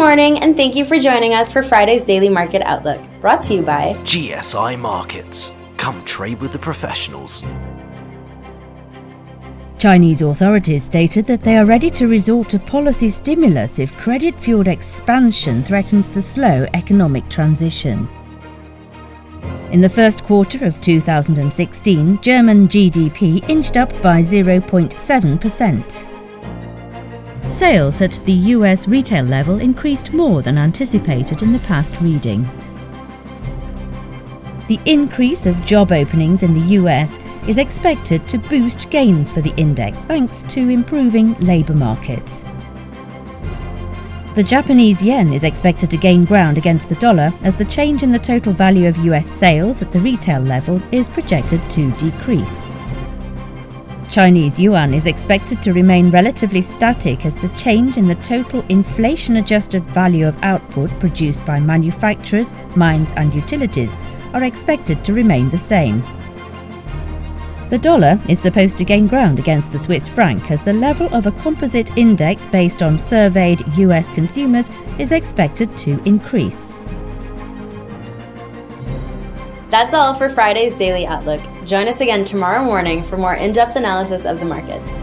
morning, and thank you for joining us for Friday's Daily Market Outlook, brought to you by GSI Markets. Come trade with the professionals. Chinese authorities stated that they are ready to resort to policy stimulus if credit-fueled expansion threatens to slow economic transition. In the first quarter of 2016, German GDP inched up by 0.7%. Sales at the US retail level increased more than anticipated in the past reading. The increase of job openings in the US is expected to boost gains for the index thanks to improving labour markets. The Japanese yen is expected to gain ground against the dollar as the change in the total value of US sales at the retail level is projected to decrease. Chinese yuan is expected to remain relatively static as the change in the total inflation-adjusted value of output produced by manufacturers, mines and utilities are expected to remain the same. The dollar is supposed to gain ground against the Swiss franc as the level of a composite index based on surveyed US consumers is expected to increase. That's all for Friday's Daily Outlook. Join us again tomorrow morning for more in-depth analysis of the markets.